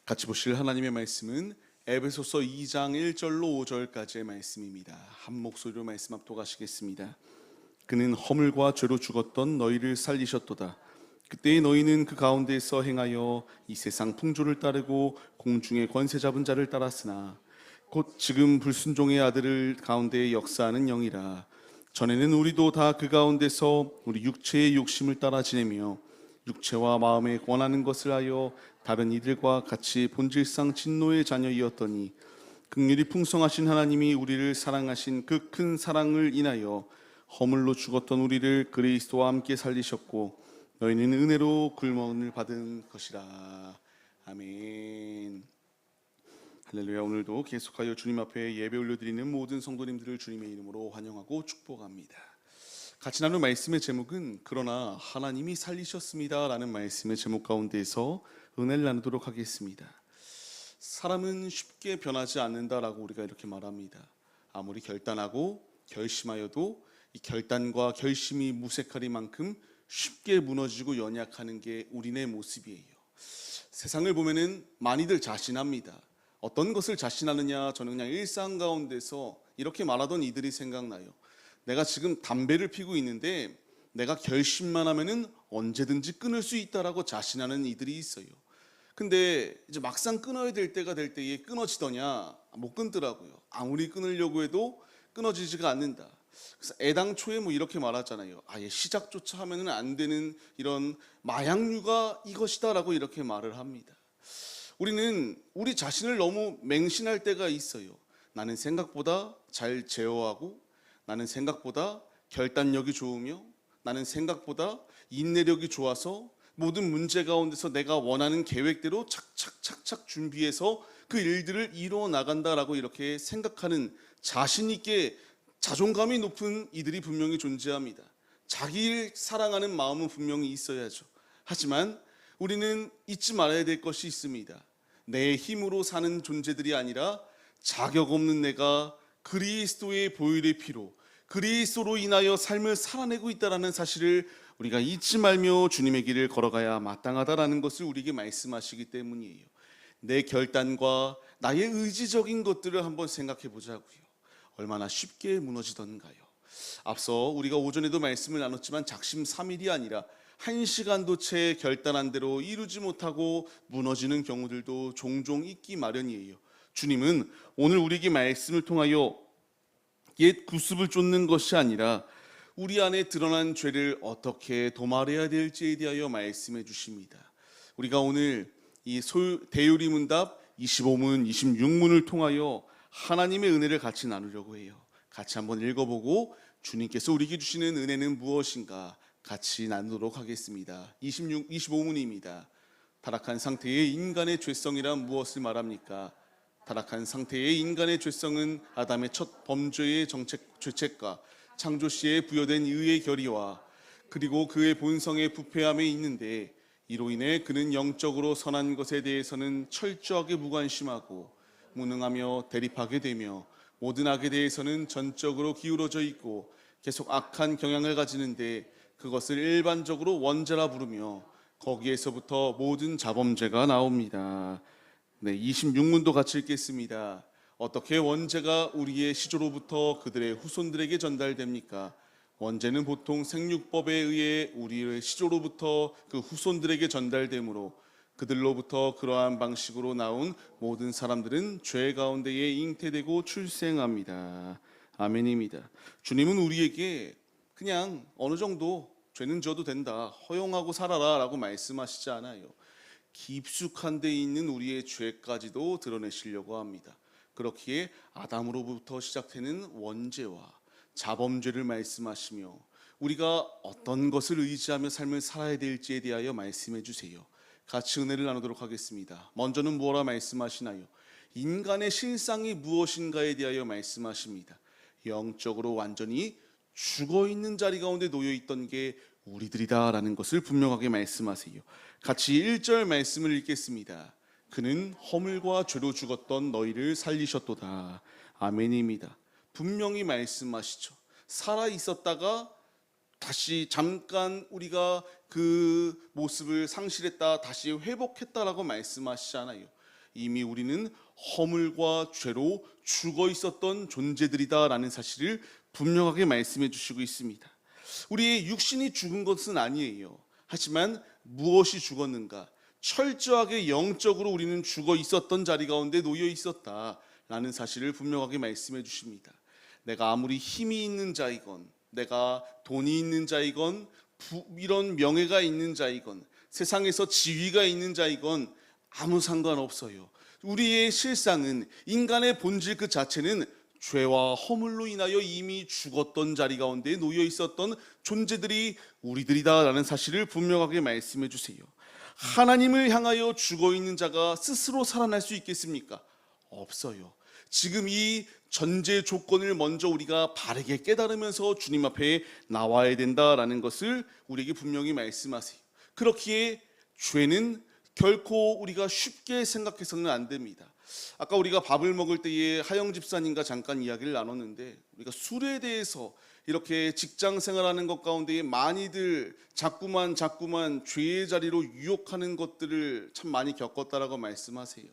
같이 보실 하나님의 말씀은 에베소서 2장 1절로 5절까지의 말씀입니다. 한 목소리로 말씀 합독하시겠습니다. 그는 허물과 죄로 죽었던 너희를 살리셨도다. 그때의 너희는 그 가운데에서 행하여 이 세상 풍조를 따르고 공중의 권세 잡은 자를 따랐으나 곧 지금 불순종의 아들을 가운데 역사하는 영이라. 전에는 우리도 다 그 가운데서 우리 육체의 욕심을 따라 지내며 육체와 마음에 권하는 것을 하여 다른 이들과 같이 본질상 진노의 자녀이었더니 긍휼이 풍성하신 하나님이 우리를 사랑하신 그 큰 사랑을 인하여 허물로 죽었던 우리를 그리스도와 함께 살리셨고 너희는 은혜로 구원을 받은 것이라. 아멘. 할렐루야. 오늘도 계속하여 주님 앞에 예배 올려드리는 모든 성도님들을 주님의 이름으로 환영하고 축복합니다. 같이 나눌 말씀의 제목은 그러나 하나님이 살리셨습니다 라는 말씀의 제목 가운데에서 은혜를 나누도록 하겠습니다. 사람은 쉽게 변하지 않는다라고 우리가 이렇게 말합니다. 아무리 결단하고 결심하여도 이 결단과 결심이 무색하리만큼 쉽게 무너지고 연약하는 게 우리네 모습이에요. 세상을 보면은 많이들 자신합니다. 어떤 것을 자신하느냐? 저는 그냥 일상 가운데서 이렇게 말하던 이들이 생각나요. 내가 지금 담배를 피고 있는데 내가 결심만 하면은 언제든지 끊을 수 있다라고 자신하는 이들이 있어요. 근데 이제 막상 끊어야 될 때가 될 때에 끊어지더냐? 못 끊더라고요. 아무리 끊으려고 해도 끊어지지가 않는다. 그래서 애당초에 뭐 이렇게 말하잖아요. 아예 시작조차 하면은 안 되는 이런 마약류가 이것이다라고 이렇게 말을 합니다. 우리는 우리 자신을 너무 맹신할 때가 있어요. 나는 생각보다 잘 제어하고, 나는 생각보다 결단력이 좋으며, 나는 생각보다 인내력이 좋아서 모든 문제 가운데서 내가 원하는 계획대로 착착착착 준비해서 그 일들을 이루어 나간다라고 이렇게 생각하는 자신 있게 자존감이 높은 이들이 분명히 존재합니다. 자기를 사랑하는 마음은 분명히 있어야죠. 하지만 우리는 잊지 말아야 될 것이 있습니다. 내 힘으로 사는 존재들이 아니라 자격 없는 내가 그리스도의 보혈의 피로 그리스도로 인하여 삶을 살아내고 있다는 사실을 우리가 잊지 말며 주님의 길을 걸어가야 마땅하다라는 것을 우리에게 말씀하시기 때문이에요. 내 결단과 나의 의지적인 것들을 한번 생각해 보자고요. 얼마나 쉽게 무너지던가요. 앞서 우리가 오전에도 말씀을 나눴지만 작심삼일이 아니라 1시간도 채 결단한 대로 이루지 못하고 무너지는 경우들도 종종 있기 마련이에요. 주님은 오늘 우리에게 말씀을 통하여 옛 구습을 쫓는 것이 아니라 우리 안에 드러난 죄를 어떻게 도말해야 될지에 대하여 말씀해 주십니다. 우리가 오늘 이 대요리 문답 25문, 26문을 통하여 하나님의 은혜를 같이 나누려고 해요. 같이 한번 읽어보고 주님께서 우리에게 주시는 은혜는 무엇인가 같이 나누도록 하겠습니다. 25문입니다. 타락한 상태의 인간의 죄성이란 무엇을 말합니까? 타락한 상태의 인간의 죄성은 아담의 첫 범죄의 죄책과 창조 시에 부여된 의의 결의와 그리고 그의 본성의 부패함에 있는데 이로 인해 그는 영적으로 선한 것에 대해서는 철저하게 무관심하고 무능하며 대립하게 되며 모든 악에 대해서는 전적으로 기울어져 있고 계속 악한 경향을 가지는데 그것을 일반적으로 원죄라 부르며 거기에서부터 모든 자범죄가 나옵니다. 네, 26문도 같이 읽겠습니다. 어떻게 원죄가 우리의 시조로부터 그들의 후손들에게 전달됩니까? 원죄는 보통 생육법에 의해 우리의 시조로부터 그 후손들에게 전달되므로 그들로부터 그러한 방식으로 나온 모든 사람들은 죄 가운데에 잉태되고 출생합니다. 아멘입니다. 주님은 우리에게 그냥 어느 정도 죄는 져도 된다, 허용하고 살아라 라고 말씀하시지 않아요. 깊숙한 데 있는 우리의 죄까지도 드러내시려고 합니다. 그렇기에 아담으로부터 시작되는 원죄와 자범죄를 말씀하시며 우리가 어떤 것을 의지하며 삶을 살아야 될지에 대하여 말씀해 주세요. 같이 은혜를 나누도록 하겠습니다. 먼저는 무엇라 말씀하시나요? 인간의 실상이 무엇인가에 대하여 말씀하십니다. 영적으로 완전히 죽어있는 자리 가운데 놓여있던 게 우리들이다라는 것을 분명하게 말씀하세요. 같이 1절 말씀을 읽겠습니다. 그는 허물과 죄로 죽었던 너희를 살리셨도다. 아멘입니다. 분명히 말씀하시죠. 살아 있었다가 다시 잠깐 우리가 그 모습을 상실했다 다시 회복했다라고 말씀하시잖아요. 이미 우리는 허물과 죄로 죽어 있었던 존재들이다라는 사실을 분명하게 말씀해 주시고 있습니다. 우리의 육신이 죽은 것은 아니에요. 하지만 무엇이 죽었는가? 철저하게 영적으로 우리는 죽어 있었던 자리 가운데 놓여 있었다라는 사실을 분명하게 말씀해 주십니다. 내가 아무리 힘이 있는 자이건, 내가 돈이 있는 자이건, 이런 명예가 있는 자이건, 세상에서 지위가 있는 자이건 아무 상관없어요. 우리의 실상은, 인간의 본질 그 자체는 죄와 허물로 인하여 이미 죽었던 자리 가운데 놓여 있었던 존재들이 우리들이다라는 사실을 분명하게 말씀해 주세요. 하나님을 향하여 죽어 있는 자가 스스로 살아날 수 있겠습니까? 없어요. 지금 이 전제 조건을 먼저 우리가 바르게 깨달으면서 주님 앞에 나와야 된다라는 것을 우리에게 분명히 말씀하세요. 그렇기에 죄는 결코 우리가 쉽게 생각해서는 안 됩니다. 아까 우리가 밥을 먹을 때에 하영 집사님과 잠깐 이야기를 나눴는데, 우리가 술에 대해서 이렇게 직장 생활하는 것 가운데 많이들 자꾸만 죄의 자리로 유혹하는 것들을 참 많이 겪었다라고 말씀하세요.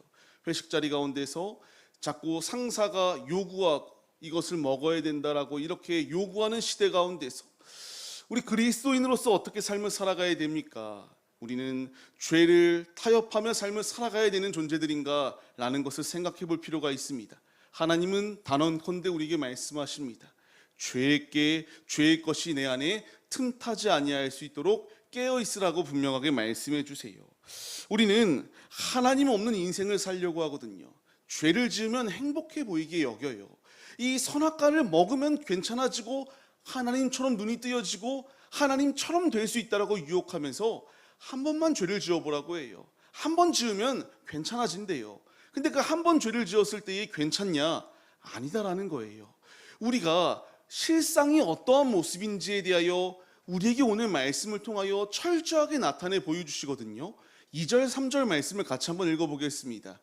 회식 자리 가운데서 자꾸 상사가 요구하고 이것을 먹어야 된다라고 이렇게 요구하는 시대 가운데서 우리 그리스도인으로서 어떻게 삶을 살아가야 됩니까? 우리는 죄를 타협하며 삶을 살아가야 되는 존재들인가 라는 것을 생각해 볼 필요가 있습니다. 하나님은 단언컨대 우리에게 말씀하십니다. 죄의 것이 내 안에 틈타지 아니할 수 있도록 깨어 있으라고 분명하게 말씀해 주세요. 우리는 하나님 없는 인생을 살려고 하거든요. 죄를 지으면 행복해 보이게 여겨요. 이 선악과를 먹으면 괜찮아지고 하나님처럼 눈이 뜨여지고 하나님처럼 될 수 있다라고 유혹하면서 한 번만 죄를 지어보라고 해요. 한 번 지으면 괜찮아진대요. 근데 그 한 번 죄를 지었을 때에 괜찮냐? 아니다라는 거예요. 우리가 실상이 어떠한 모습인지에 대하여 우리에게 오늘 말씀을 통하여 철저하게 나타내 보여주시거든요. 2절 3절 말씀을 같이 한번 읽어보겠습니다.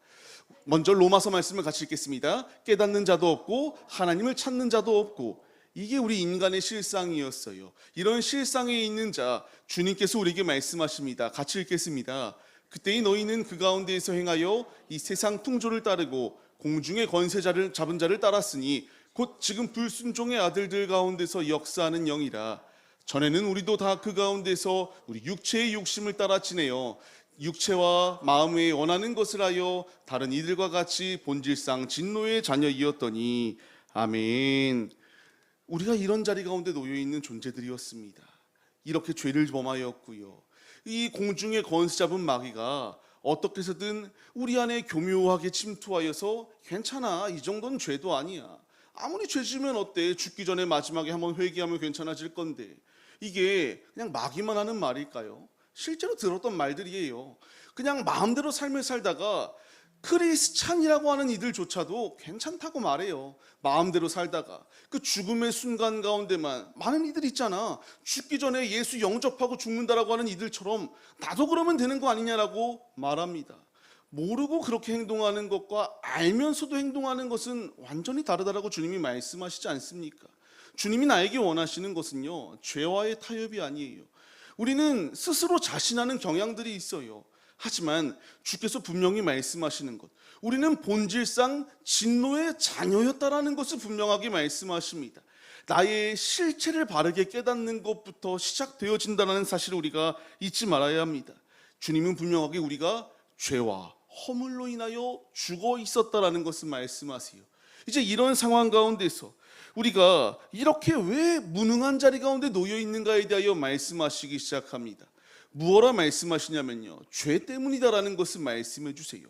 먼저 로마서 말씀을 같이 읽겠습니다. 깨닫는 자도 없고 하나님을 찾는 자도 없고. 이게 우리 인간의 실상이었어요. 이런 실상에 있는 자, 주님께서 우리에게 말씀하십니다. 같이 읽겠습니다. 그때의 너희는 그 가운데에서 행하여 이 세상 풍조를 따르고 공중의 권세자를 잡은 자를 따랐으니 곧 지금 불순종의 아들들 가운데서 역사하는 영이라. 전에는 우리도 다 그 가운데서 우리 육체의 욕심을 따라 지내어 육체와 마음에 원하는 것을 하여 다른 이들과 같이 본질상 진노의 자녀이었더니. 아멘. 우리가 이런 자리 가운데 놓여 있는 존재들이었습니다. 이렇게 죄를 범하였고요. 이 공중의 권세 잡은 마귀가 어떻게 해서든 우리 안에 교묘하게 침투하여서 괜찮아, 이 정도는 죄도 아니야, 아무리 죄 지으면 어때, 죽기 전에 마지막에 한번 회개하면 괜찮아질 건데, 이게 그냥 마귀만 하는 말일까요? 실제로 들었던 말들이에요. 그냥 마음대로 삶을 살다가 크리스찬이라고 하는 이들조차도 괜찮다고 말해요. 마음대로 살다가 그 죽음의 순간 가운데만 많은 이들 있잖아. 죽기 전에 예수 영접하고 죽는다라고 하는 이들처럼 나도 그러면 되는 거 아니냐라고 말합니다. 모르고 그렇게 행동하는 것과 알면서도 행동하는 것은 완전히 다르다라고 주님이 말씀하시지 않습니까? 주님이 나에게 원하시는 것은요, 죄와의 타협이 아니에요. 우리는 스스로 자신하는 경향들이 있어요. 하지만 주께서 분명히 말씀하시는 것, 우리는 본질상 진노의 자녀였다라는 것을 분명하게 말씀하십니다. 나의 실체를 바르게 깨닫는 것부터 시작되어진다는 사실을 우리가 잊지 말아야 합니다. 주님은 분명하게 우리가 죄와 허물로 인하여 죽어 있었다라는 것을 말씀하세요. 이제 이런 상황 가운데서 우리가 이렇게 왜 무능한 자리 가운데 놓여 있는가에 대하여 말씀하시기 시작합니다. 무엇라 말씀하시냐면요, 죄 때문이다라는 것을 말씀해 주세요.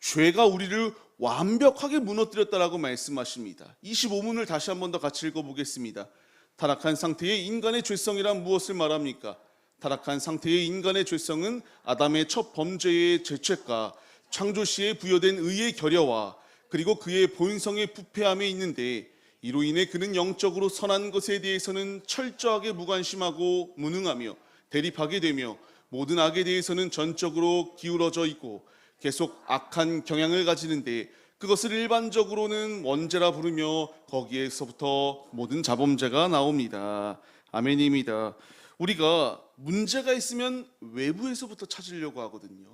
죄가 우리를 완벽하게 무너뜨렸다라고 말씀하십니다. 25문을 다시 한 번 더 같이 읽어보겠습니다. 타락한 상태의 인간의 죄성이란 무엇을 말합니까? 타락한 상태의 인간의 죄성은 아담의 첫 범죄의 죄책과 창조 시에 부여된 의의 결여와 그리고 그의 본성의 부패함에 있는데, 이로 인해 그는 영적으로 선한 것에 대해서는 철저하게 무관심하고 무능하며 대립하게 되며 모든 악에 대해서는 전적으로 기울어져 있고 계속 악한 경향을 가지는데, 그것을 일반적으로는 원죄라 부르며 거기에서부터 모든 자범죄가 나옵니다. 아멘입니다. 우리가 문제가 있으면 외부에서부터 찾으려고 하거든요.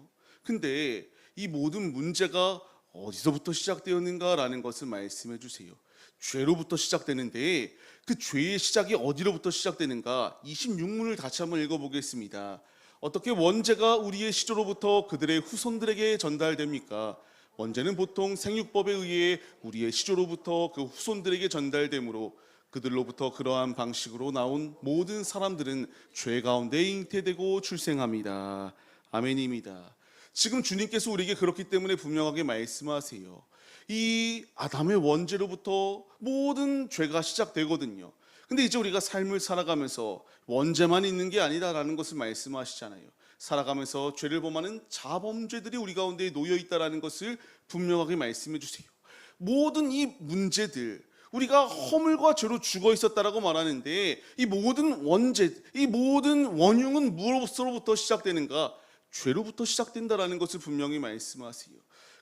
근데 이 모든 문제가 어디서부터 시작되었는가라는 것을 말씀해 주세요. 죄로부터 시작되는데 그 죄의 시작이 어디로부터 시작되는가? 26문을 다시 한번 읽어보겠습니다. 어떻게 원죄가 우리의 시조로부터 그들의 후손들에게 전달됩니까? 원죄는 보통 생육법에 의해 우리의 시조로부터 그 후손들에게 전달되므로 그들로부터 그러한 방식으로 나온 모든 사람들은 죄 가운데 잉태되고 출생합니다. 아멘입니다. 지금 주님께서 우리에게 그렇기 때문에 분명하게 말씀하세요. 이 아담의 원죄로부터 모든 죄가 시작되거든요. 근데 이제 우리가 삶을 살아가면서 원죄만 있는 게 아니다라는 것을 말씀하시잖아요. 살아가면서 죄를 범하는 자범죄들이 우리 가운데 놓여 있다라는 것을 분명하게 말씀해 주세요. 모든 이 문제들, 우리가 허물과 죄로 죽어 있었다라고 말하는데 이 모든 원죄, 이 모든 원흉은 무엇으로부터 시작되는가? 죄로부터 시작된다라는 것을 분명히 말씀하세요.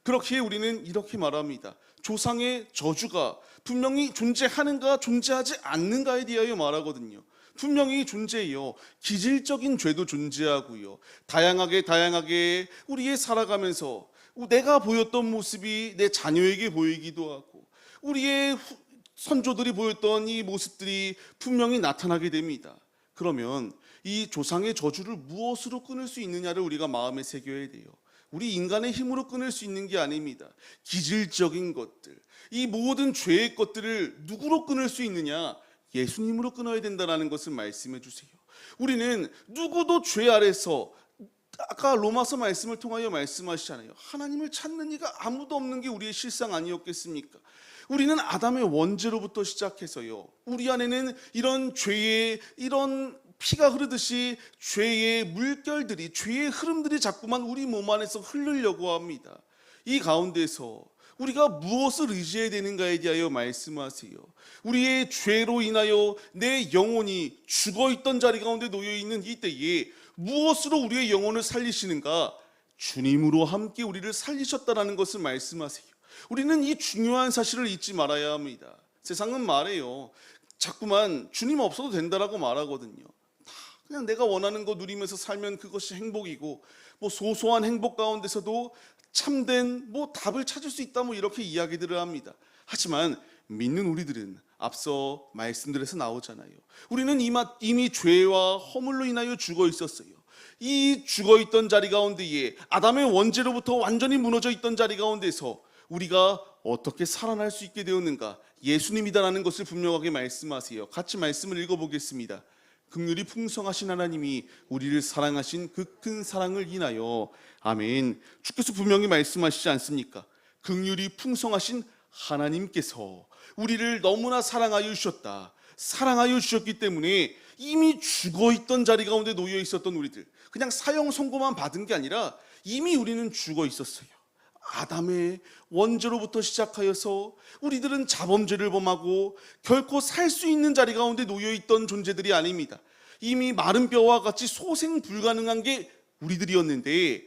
그렇게 우리는 이렇게 말합니다. 조상의 저주가 분명히 존재하는가 존재하지 않는가에 대하여 말하거든요. 분명히 존재해요. 기질적인 죄도 존재하고요. 다양하게 우리의 살아가면서 내가 보였던 모습이 내 자녀에게 보이기도 하고 우리의 선조들이 보였던 이 모습들이 분명히 나타나게 됩니다. 그러면 이 조상의 저주를 무엇으로 끊을 수 있느냐를 우리가 마음에 새겨야 돼요. 우리 인간의 힘으로 끊을 수 있는 게 아닙니다. 기질적인 것들, 이 모든 죄의 것들을 누구로 끊을 수 있느냐? 예수님으로 끊어야 된다는 것을 말씀해 주세요. 우리는 누구도 죄 아래서, 아까 로마서 말씀을 통하여 말씀하시잖아요. 하나님을 찾는 이가 아무도 없는 게 우리의 실상 아니었겠습니까? 우리는 아담의 원죄로부터 시작해서요, 우리 안에는 이런 죄의, 이런 피가 흐르듯이 죄의 물결들이, 죄의 흐름들이 자꾸만 우리 몸 안에서 흐르려고 합니다. 이 가운데서 우리가 무엇을 의지해야 되는가에 대하여 말씀하세요. 우리의 죄로 인하여 내 영혼이 죽어있던 자리 가운데 놓여있는 이때에 무엇으로 우리의 영혼을 살리시는가? 주님으로 함께 우리를 살리셨다는 것을 말씀하세요. 우리는 이 중요한 사실을 잊지 말아야 합니다. 세상은 말해요. 자꾸만 주님 없어도 된다라고 말하거든요. 그냥 내가 원하는 거 누리면서 살면 그것이 행복이고, 뭐 소소한 행복 가운데서도 참된 답을 찾을 수 있다, 이렇게 이야기들을 합니다. 하지만 믿는 우리들은 앞서 말씀들에서 나오잖아요. 우리는 이미 죄와 허물로 인하여 죽어 있었어요. 이 죽어 있던 자리 가운데에 아담의 원죄로부터 완전히 무너져 있던 자리 가운데서 우리가 어떻게 살아날 수 있게 되었는가? 예수님이다라는 것을 분명하게 말씀하세요. 같이 말씀을 읽어보겠습니다. 긍휼이 풍성하신 하나님이 우리를 사랑하신 그 큰 사랑을 인하여, 아멘. 주께서 분명히 말씀하시지 않습니까? 긍휼이 풍성하신 하나님께서 우리를 너무나 사랑하여 주셨다. 사랑하여 주셨기 때문에 이미 죽어있던 자리 가운데 놓여 있었던 우리들, 그냥 사형 선고만 받은 게 아니라 이미 우리는 죽어 있었어요. 아담의 원죄로부터 시작하여서 우리들은 자범죄를 범하고 결코 살 수 있는 자리 가운데 놓여있던 존재들이 아닙니다. 이미 마른 뼈와 같이 소생 불가능한 게 우리들이었는데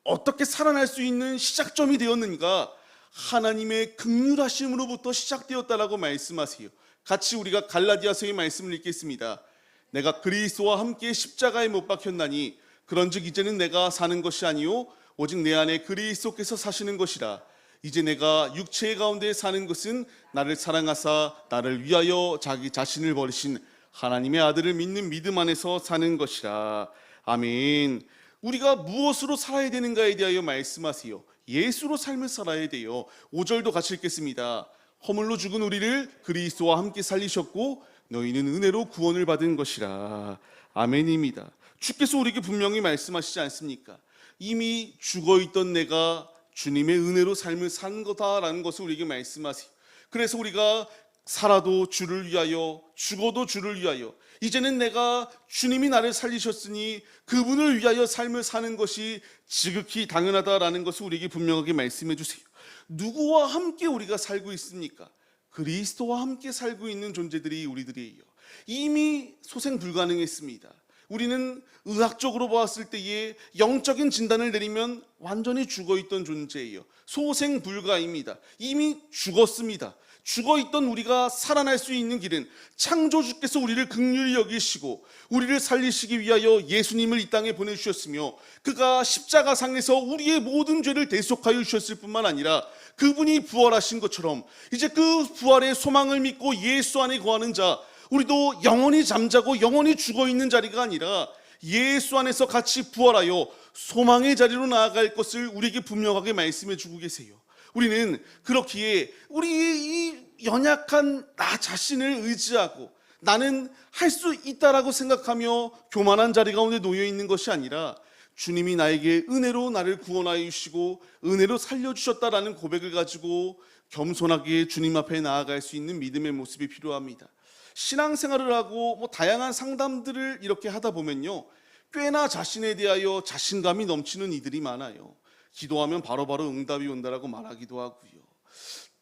어떻게 살아날 수 있는 시작점이 되었는가? 하나님의 긍휼하심으로부터 시작되었다라고 말씀하세요. 같이 우리가 갈라디아서의 말씀을 읽겠습니다. 내가 그리스도와 함께 십자가에 못 박혔나니 그런즉 이제는 내가 사는 것이 아니요 오직 내 안에 그리스도께서 사시는 것이라. 이제 내가 육체의 가운데 사는 것은 나를 사랑하사 나를 위하여 자기 자신을 버리신 하나님의 아들을 믿는 믿음 안에서 사는 것이라. 아멘. 우리가 무엇으로 살아야 되는가에 대하여 말씀하세요. 예수로 삶을 살아야 돼요. 5절도 같이 읽겠습니다. 허물로 죽은 우리를 그리스도와 함께 살리셨고 너희는 은혜로 구원을 받은 것이라. 아멘입니다. 주께서 우리에게 분명히 말씀하시지 않습니까? 이미 죽어있던 내가 주님의 은혜로 삶을 산 거다라는 것을 우리에게 말씀하세요. 그래서 우리가 살아도 주를 위하여, 죽어도 주를 위하여, 이제는 내가 주님이 나를 살리셨으니 그분을 위하여 삶을 사는 것이 지극히 당연하다라는 것을 우리에게 분명하게 말씀해 주세요. 누구와 함께 우리가 살고 있습니까? 그리스도와 함께 살고 있는 존재들이 우리들이에요. 이미 소생 불가능했습니다. 우리는 의학적으로 보았을 때에 영적인 진단을 내리면 완전히 죽어있던 존재예요. 소생 불가입니다. 이미 죽었습니다. 죽어있던 우리가 살아날 수 있는 길은 창조주께서 우리를 긍휼히 여기시고 우리를 살리시기 위하여 예수님을 이 땅에 보내주셨으며, 그가 십자가상에서 우리의 모든 죄를 대속하여 주셨을 뿐만 아니라 그분이 부활하신 것처럼 이제 그 부활의 소망을 믿고 예수 안에 거하는 자, 우리도 영원히 잠자고 영원히 죽어있는 자리가 아니라 예수 안에서 같이 부활하여 소망의 자리로 나아갈 것을 우리에게 분명하게 말씀해 주고 계세요. 우리는 그렇기에 우리의 이 연약한 나 자신을 의지하고 나는 할 수 있다라고 생각하며 교만한 자리 가운데 놓여 있는 것이 아니라, 주님이 나에게 은혜로 나를 구원하여 주시고 은혜로 살려주셨다라는 고백을 가지고 겸손하게 주님 앞에 나아갈 수 있는 믿음의 모습이 필요합니다. 신앙생활을 하고 다양한 상담들을 이렇게 하다 보면요, 꽤나 자신에 대하여 자신감이 넘치는 이들이 많아요. 기도하면 바로바로 응답이 온다라고 말하기도 하고요.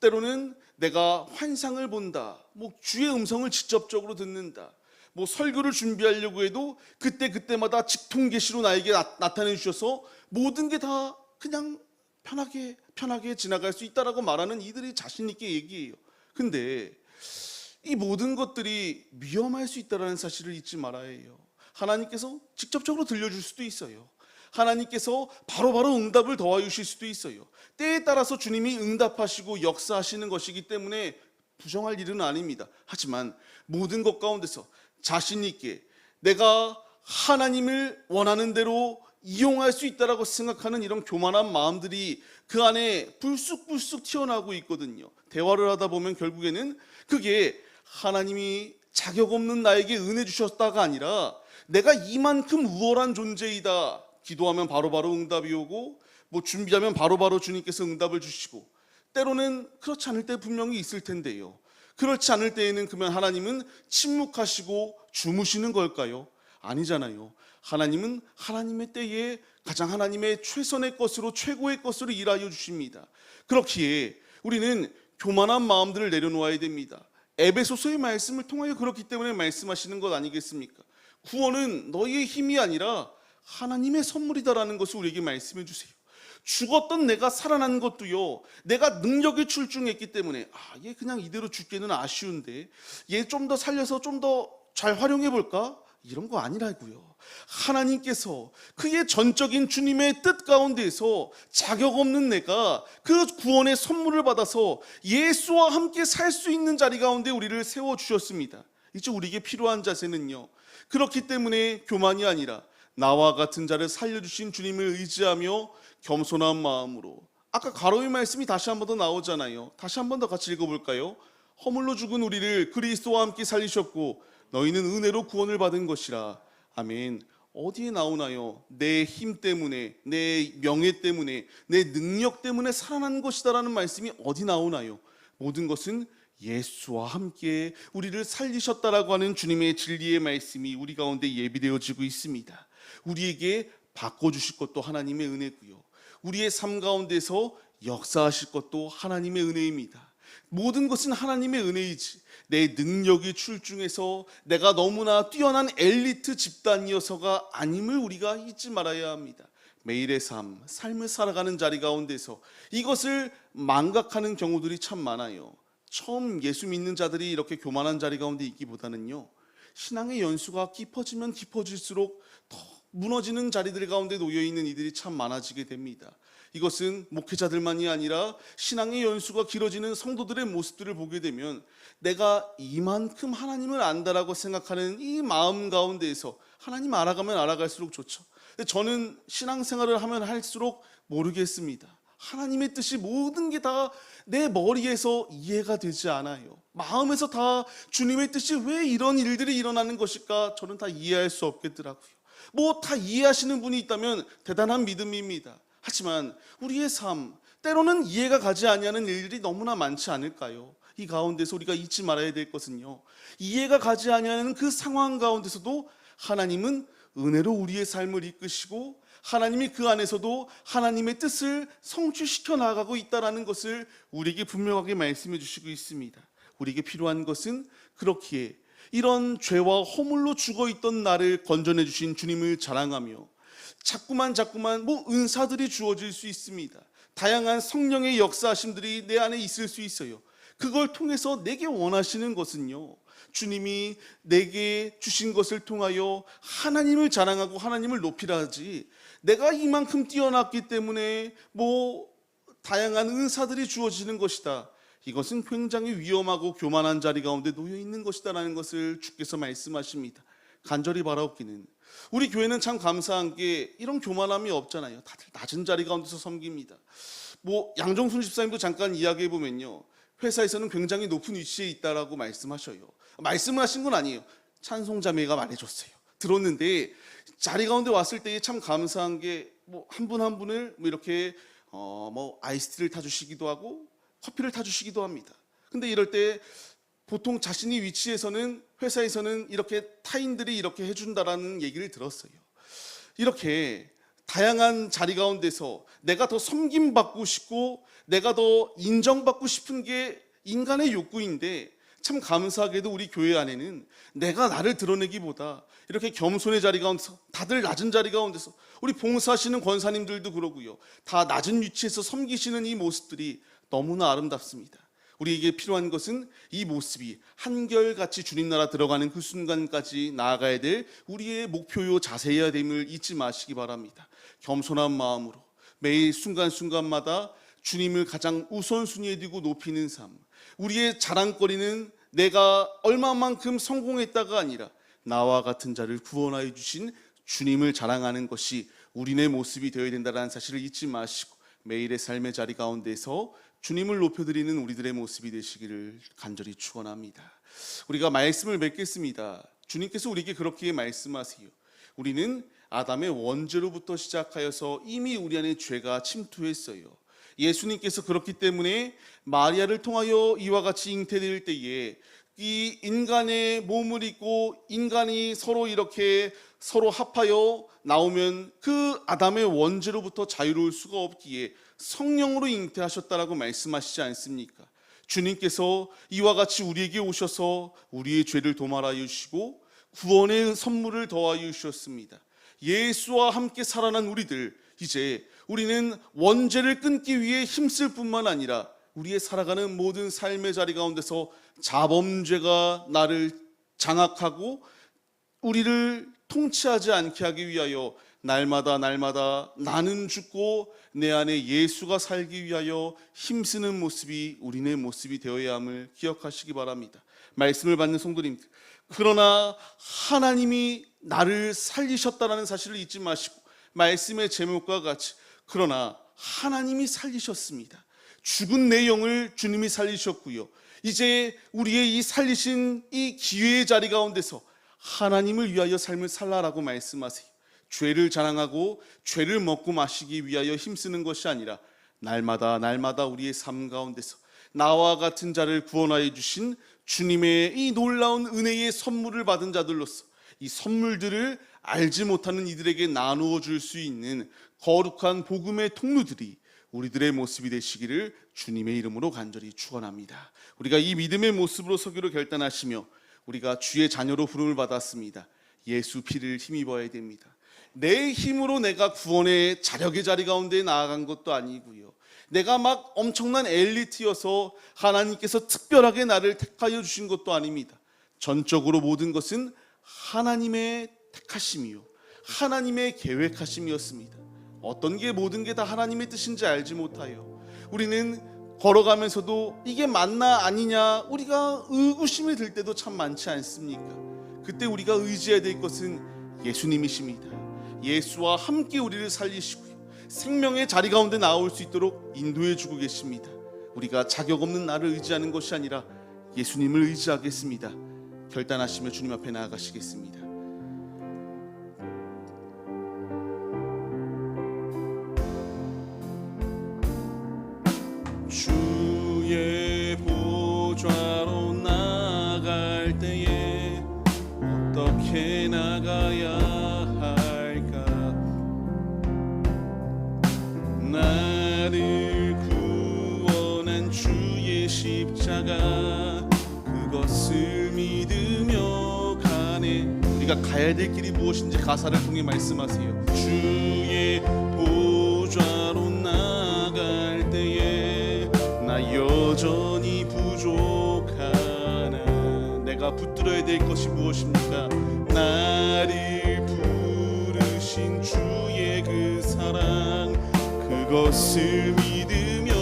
때로는 내가 환상을 본다, 주의 음성을 직접적으로 듣는다, 설교를 준비하려고 해도 그때마다 직통계시로 나에게 나타내 주셔서 모든 게 다 그냥 편하게 지나갈 수 있다라고 말하는 이들이 자신 있게 얘기해요. 근데 이 모든 것들이 위험할 수 있다는 사실을 잊지 말아야 해요. 하나님께서 직접적으로 들려줄 수도 있어요. 하나님께서 바로바로 응답을 더하여 주실 수도 있어요. 때에 따라서 주님이 응답하시고 역사하시는 것이기 때문에 부정할 일은 아닙니다. 하지만 모든 것 가운데서 자신 있게 내가 하나님을 원하는 대로 이용할 수 있다라고 생각하는 이런 교만한 마음들이 그 안에 불쑥불쑥 튀어나오고 있거든요. 대화를 하다 보면 결국에는 그게 하나님이 자격 없는 나에게 은혜 주셨다가 아니라 내가 이만큼 우월한 존재이다, 기도하면 바로바로 응답이 오고 준비하면 바로바로 주님께서 응답을 주시고, 때로는 그렇지 않을 때 분명히 있을 텐데요, 그렇지 않을 때에는 그러면 하나님은 침묵하시고 주무시는 걸까요? 아니잖아요. 하나님은 하나님의 때에 가장 하나님의 최선의 것으로 최고의 것으로 일하여 주십니다. 그렇기에 우리는 교만한 마음들을 내려놓아야 됩니다. 에베소서의 말씀을 통하여 그렇기 때문에 말씀하시는 것 아니겠습니까? 구원은 너희의 힘이 아니라 하나님의 선물이다라는 것을 우리에게 말씀해 주세요. 죽었던 내가 살아난 것도요, 내가 능력이 출중했기 때문에 얘 그냥 이대로 죽기는 아쉬운데 얘 좀 더 살려서 좀 더 잘 활용해 볼까? 이런 거 아니라고요. 하나님께서 그의 전적인 주님의 뜻 가운데에서 자격 없는 내가 그 구원의 선물을 받아서 예수와 함께 살 수 있는 자리 가운데 우리를 세워주셨습니다. 이제 우리에게 필요한 자세는요, 그렇기 때문에 교만이 아니라 나와 같은 자를 살려주신 주님을 의지하며 겸손한 마음으로, 아까 가로의 말씀이 다시 한 번 더 나오잖아요. 다시 한 번 더 같이 읽어볼까요? 허물로 죽은 우리를 그리스도와 함께 살리셨고 너희는 은혜로 구원을 받은 것이라. 아멘. 어디에 나오나요? 내 힘 때문에, 내 명예 때문에, 내 능력 때문에 살아난 것이다라는 말씀이 어디 나오나요? 모든 것은 예수와 함께 우리를 살리셨다라고 하는 주님의 진리의 말씀이 우리 가운데 예비되어지고 있습니다. 우리에게 바꿔주실 것도 하나님의 은혜고요, 우리의 삶 가운데서 역사하실 것도 하나님의 은혜입니다. 모든 것은 하나님의 은혜이지 내 능력이 출중해서 내가 너무나 뛰어난 엘리트 집단이어서가 아님을 우리가 잊지 말아야 합니다. 매일의 삶을 살아가는 자리 가운데서 이것을 망각하는 경우들이 참 많아요. 처음 예수 믿는 자들이 이렇게 교만한 자리 가운데 있기보다는요, 신앙의 연수가 깊어지면 깊어질수록 더 무너지는 자리들 가운데 놓여있는 이들이 참 많아지게 됩니다. 이것은 목회자들만이 아니라 신앙의 연수가 길어지는 성도들의 모습들을 보게 되면 내가 이만큼 하나님을 안다라고 생각하는 이 마음 가운데에서 하나님 알아가면 알아갈수록 좋죠. 근데 저는 신앙생활을 하면 할수록 모르겠습니다. 하나님의 뜻이 모든 게 다 내 머리에서 이해가 되지 않아요. 마음에서 다 주님의 뜻이 왜 이런 일들이 일어나는 것일까 저는 다 이해할 수 없겠더라고요. 다 이해하시는 분이 있다면 대단한 믿음입니다. 하지만 우리의 삶, 때로는 이해가 가지 아니하는 일들이 너무나 많지 않을까요? 이 가운데서 우리가 잊지 말아야 될 것은요, 이해가 가지 아니하는 그 상황 가운데서도 하나님은 은혜로 우리의 삶을 이끄시고 하나님이 그 안에서도 하나님의 뜻을 성취시켜 나가고 있다는 것을 우리에게 분명하게 말씀해 주시고 있습니다. 우리에게 필요한 것은 그렇기에 이런 죄와 허물로 죽어있던 나를 건져내 주신 주님을 자랑하며 자꾸만 은사들이 주어질 수 있습니다. 다양한 성령의 역사하심들이 내 안에 있을 수 있어요. 그걸 통해서 내게 원하시는 것은요, 주님이 내게 주신 것을 통하여 하나님을 자랑하고 하나님을 높이라 하지, 내가 이만큼 뛰어났기 때문에 다양한 은사들이 주어지는 것이다, 이것은 굉장히 위험하고 교만한 자리 가운데 놓여 있는 것이다라는 것을 주께서 말씀하십니다. 간절히 바라옵기는, 우리 교회는 참 감사한 게 이런 교만함이 없잖아요. 다들 낮은 자리 가운데서 섬깁니다. 양정순 집사님도 잠깐 이야기해 보면요, 회사에서는 굉장히 높은 위치에 있다라고 말씀하셔요. 말씀을 하신 건 아니에요. 찬송자매가 말해줬어요. 들었는데 자리 가운데 왔을 때 참 감사한 게 한 분 한 분을 이렇게 아이스티를 타주시기도 하고 커피를 타주시기도 합니다. 근데 이럴 때 보통 자신이 위치에서는, 회사에서는 이렇게 타인들이 이렇게 해준다라는 얘기를 들었어요. 이렇게 다양한 자리 가운데서 내가 더 섬김받고 싶고 내가 더 인정받고 싶은 게 인간의 욕구인데, 참 감사하게도 우리 교회 안에는 내가 나를 드러내기보다 이렇게 겸손의 자리 가운데서, 다들 낮은 자리 가운데서, 우리 봉사하시는 권사님들도 그러고요, 다 낮은 위치에서 섬기시는 이 모습들이 너무나 아름답습니다. 우리에게 필요한 것은 이 모습이 한결같이 주님 나라 들어가는 그 순간까지 나아가야 될 우리의 목표요 자세해야 됨을 잊지 마시기 바랍니다. 겸손한 마음으로 매일 순간순간마다 주님을 가장 우선순위에 두고 높이는 삶, 우리의 자랑거리는 내가 얼마만큼 성공했다가 아니라 나와 같은 자를 구원하여 주신 주님을 자랑하는 것이 우리네 모습이 되어야 된다는 사실을 잊지 마시고, 매일의 삶의 자리 가운데서 주님을 높여드리는 우리들의 모습이 되시기를 간절히 축원합니다. 우리가 말씀을 맺겠습니다. 주님께서 우리에게 그렇게 말씀하세요. 우리는 아담의 원죄로부터 시작하여서 이미 우리 안에 죄가 침투했어요. 예수님께서 그렇기 때문에 마리아를 통하여 이와 같이 잉태될 때에 이 인간의 몸을 입고 인간이 서로 이렇게 서로 합하여 나오면 그 아담의 원죄로부터 자유로울 수가 없기에 성령으로 잉태하셨다라고 말씀하시지 않습니까? 주님께서 이와 같이 우리에게 오셔서 우리의 죄를 도말하여 주시고 구원의 선물을 더하여 주셨습니다. 예수와 함께 살아난 우리들, 이제 우리는 원죄를 끊기 위해 힘쓸 뿐만 아니라 우리의 살아가는 모든 삶의 자리 가운데서 자범죄가 나를 장악하고 우리를 통치하지 않게 하기 위하여 날마다 나는 죽고 내 안에 예수가 살기 위하여 힘쓰는 모습이 우리네 모습이 되어야 함을 기억하시기 바랍니다. 말씀을 받는 성도님, 그러나 하나님이 나를 살리셨다는 사실을 잊지 마시고, 말씀의 제목과 같이 그러나 하나님이 살리셨습니다. 죽은 내 영을 주님이 살리셨고요, 이제 우리의 이 살리신 이 기회의 자리 가운데서 하나님을 위하여 삶을 살라라고 말씀하세요. 죄를 자랑하고 죄를 먹고 마시기 위하여 힘쓰는 것이 아니라 날마다 우리의 삶 가운데서 나와 같은 자를 구원하여 주신 주님의 이 놀라운 은혜의 선물을 받은 자들로서 이 선물들을 알지 못하는 이들에게 나누어 줄 수 있는 거룩한 복음의 통로들이 우리들의 모습이 되시기를 주님의 이름으로 간절히 축원합니다. 우리가 이 믿음의 모습으로 서기로 결단하시며 우리가 주의 자녀로 부름을 받았습니다. 예수 피를 힘입어야 됩니다. 내 힘으로 내가 구원의 자력의 자리 가운데 나아간 것도 아니고요, 내가 막 엄청난 엘리트여서 하나님께서 특별하게 나를 택하여 주신 것도 아닙니다. 전적으로 모든 것은 하나님의 택하심이요 하나님의 계획하심이었습니다. 어떤 게 모든 게 다 하나님의 뜻인지 알지 못하여 우리는 걸어가면서도 이게 맞나 아니냐 우리가 의구심이 들 때도 참 많지 않습니까? 그때 우리가 의지해야 될 것은 예수님이십니다. 예수와 함께 우리를 살리시고요, 생명의 자리 가운데 나올 수 있도록 인도해 주고 계십니다. 우리가 자격 없는 나를 의지하는 것이 아니라 예수님을 의지하겠습니다. 결단하시며 주님 앞에 나아가시겠습니다. 주의 보좌로 나갈 때에 어떻게 나가야 할까? 나를 구원한 주의 십자가, 그것을 믿으며 가네. 우리가 가야 될 길이 무엇인지 가사를 통해 말씀하세요. 주의 보좌로 나갈 때에 나 여전히 부족하네. 붙들어야 될 것이 무엇입니까? 나를 부르신 주의 그 사랑, 그것을 믿으며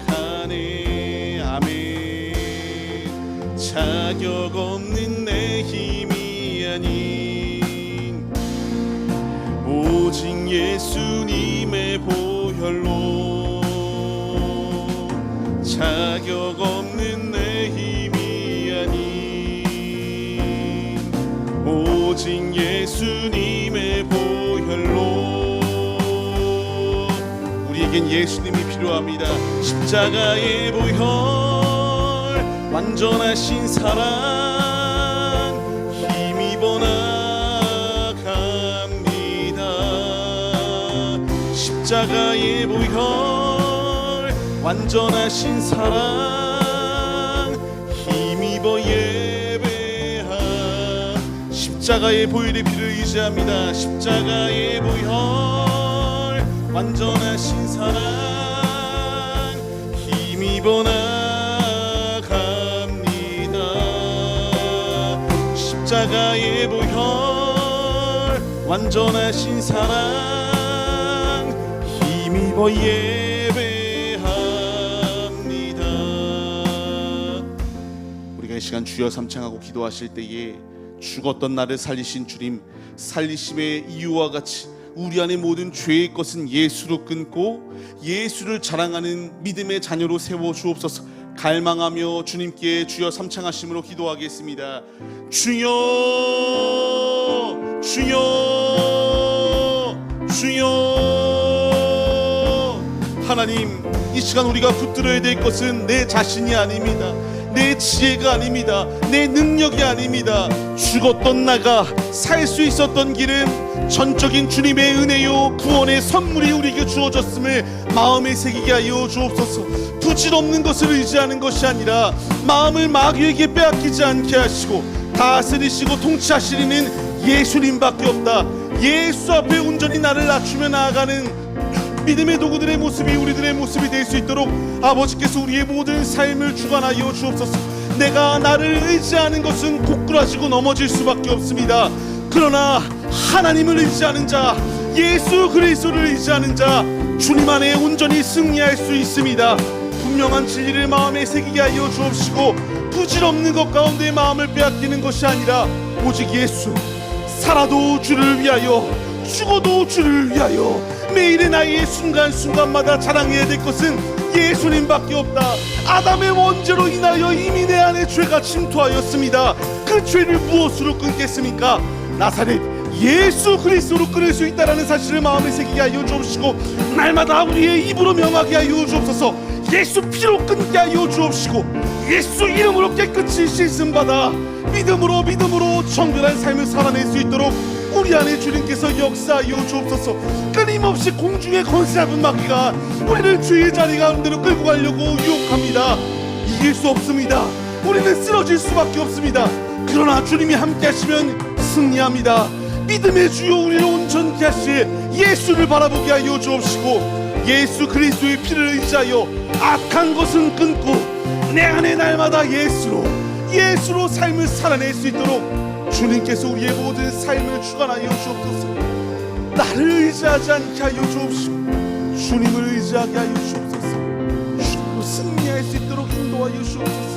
가네. 아멘. 자격 없는 내 힘이 아닌 오직 예수님의 보혈로, 자격 없는 내 힘이 아닌 오직 예수님의 보혈로. 우리에겐 예수님이 필요합니다. 십자가의 보혈, 완전하신 사랑, 힘입어 나갑니다. 십자가의 보혈, 완전하신 사랑, 힘입어 예배하. 십자가의 보혈의 피를 의지합니다. 십자가의 보혈, 완전하신 사랑, 힘입어 나갑니다. 십자가의 보혈, 완전하신 사랑, 힘입어 예배합니다. 우리가 이 시간 주여 삼창하고 기도하실 때에 죽었던 나를 살리신 주님, 살리심의 이유와 같이 우리 안의 모든 죄의 것은 예수로 끊고 예수를 자랑하는 믿음의 자녀로 세워 주옵소서. 갈망하며 주님께 주여 삼창하심으로 기도하겠습니다. 주여, 주여, 주여. 하나님, 이 시간 우리가 붙들어야 될 것은 내 자신이 아닙니다. 내 지혜가 아닙니다. 내 능력이 아닙니다. 죽었던 나가 살 수 있었던 길은 전적인 주님의 은혜요 구원의 선물이 우리에게 주어졌음을 마음에 새기게 하여 주옵소서. 부질없는 것을 의지하는 것이 아니라 마음을 마귀에게 빼앗기지 않게 하시고 다스리시고 통치하시리는 예수님밖에 없다. 예수 앞에 온전히 나를 낮추며 나아가는 믿음의 도구들의 모습이 우리들의 모습이 될 수 있도록 아버지께서 우리의 모든 삶을 주관하여 주옵소서. 내가 나를 의지하는 것은 고꾸라지고 넘어질 수밖에 없습니다. 그러나 하나님을 의지하는 자, 예수 그리스도를 의지하는 자, 주님 안에 온전히 승리할 수 있습니다. 분명한 진리를 마음에 새기게 하여 주옵시고 부질없는 것 가운데 마음을 빼앗기는 것이 아니라 오직 예수, 살아도 주를 위하여 죽어도 주를 위하여 매일의 나의 순간순간마다 자랑해야 될 것은 예수님밖에 없다. 아담의 원죄로 인하여 이미 내 안에 죄가 침투하였습니다. 그 죄를 무엇으로 끊겠습니까? 나사렛 예수 그리스도로 끊을 수 있다라는 사실을 마음에 새기게 하여 주옵시고 날마다 우리의 입으로 명하게 하여 주옵소서. 예수 피로 끊게 하여 주옵시고 예수 이름으로 깨끗이 씻음받아 믿음으로 정결한 삶을 살아낼 수 있도록 우리 안에 주님께서 역사하여 주옵소서. 끊임없이 공중의 거스 잡은 마귀가 우리를 주의 자리 가운데로 끌고 가려고 유혹합니다. 이길 수 없습니다. 우리는 쓰러질 수밖에 없습니다. 그러나 주님이 함께 하시면 승리합니다. 믿음의 주여 우리를 온전케 하실 예수를 바라보게 하여 주옵시고 예수 그리스도의 피를 의지하여 악한 것은 끊고 내 안에 날마다 예수로 삶을 살아낼 수 있도록 주님께서 우리의 모든 삶을 주관하여 주옵소서. 나를 의지하지 않게 하여 주옵시고 주님을 의지하게 하여 주옵소서. 주님으로 승리할 수 있도록 인도하여 주옵소서.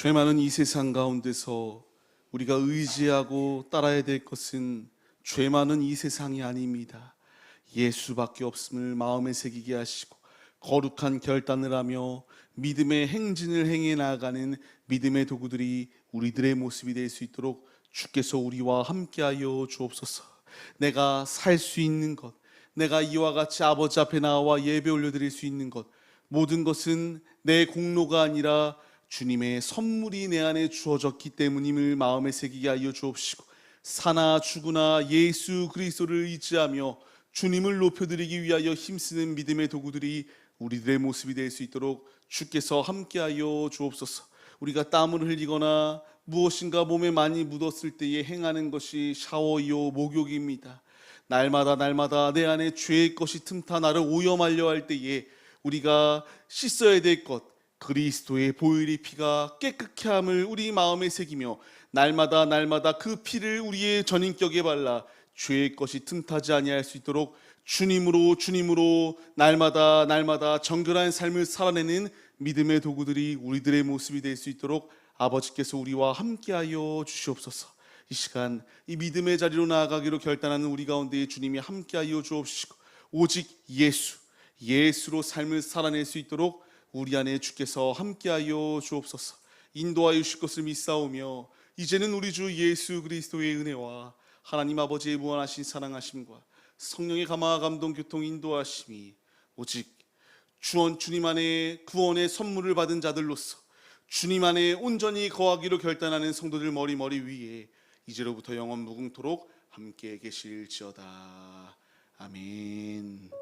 죄 많은 이 세상 가운데서 우리가 의지하고 따라야 될 것은 죄 많은 이 세상이 아닙니다. 예수밖에 없음을 마음에 새기게 하시고 거룩한 결단을 하며 믿음의 행진을 행해 나아가는 믿음의 도구들이 우리들의 모습이 될 수 있도록 주께서 우리와 함께하여 주옵소서. 내가 살 수 있는 것, 내가 이와 같이 아버지 앞에 나와 예배 올려드릴 수 있는 것, 모든 것은 내 공로가 아니라 주님의 선물이 내 안에 주어졌기 때문임을 마음에 새기게 하여 주옵시고 사나 죽으나 예수 그리스도를 의지하며 주님을 높여드리기 위하여 힘쓰는 믿음의 도구들이 우리들의 모습이 될 수 있도록 주께서 함께하여 주옵소서. 우리가 땀을 흘리거나 무엇인가 몸에 많이 묻었을 때에 행하는 것이 샤워이요 목욕입니다. 날마다 내 안에 죄의 것이 틈타 나를 오염하려 할 때에 우리가 씻어야 될 것, 그리스도의 보혈의 피가 깨끗케 함을 우리 마음에 새기며 날마다 그 피를 우리의 전인격에 발라 죄의 것이 틈타지 아니할 수 있도록 주님으로 날마다 정결한 삶을 살아내는 믿음의 도구들이 우리들의 모습이 될 수 있도록 아버지께서 우리와 함께하여 주시옵소서. 이 시간 이 믿음의 자리로 나아가기로 결단하는 우리 가운데 주님이 함께하여 주옵시고 오직 예수로 삶을 살아낼 수 있도록 우리 안에 주께서 함께하여 주옵소서. 인도하여 주실 것을 믿사오며 이제는 우리 주 예수 그리스도의 은혜와 하나님 아버지의 무한하신 사랑하심과 성령의 감화 감동 교통 인도하심이 오직 주님 안에 구원의 선물을 받은 자들로서 주님 안에 온전히 거하기로 결단하는 성도들 머리 위에 이제로부터 영원 무궁토록 함께 계실지어다. 아멘.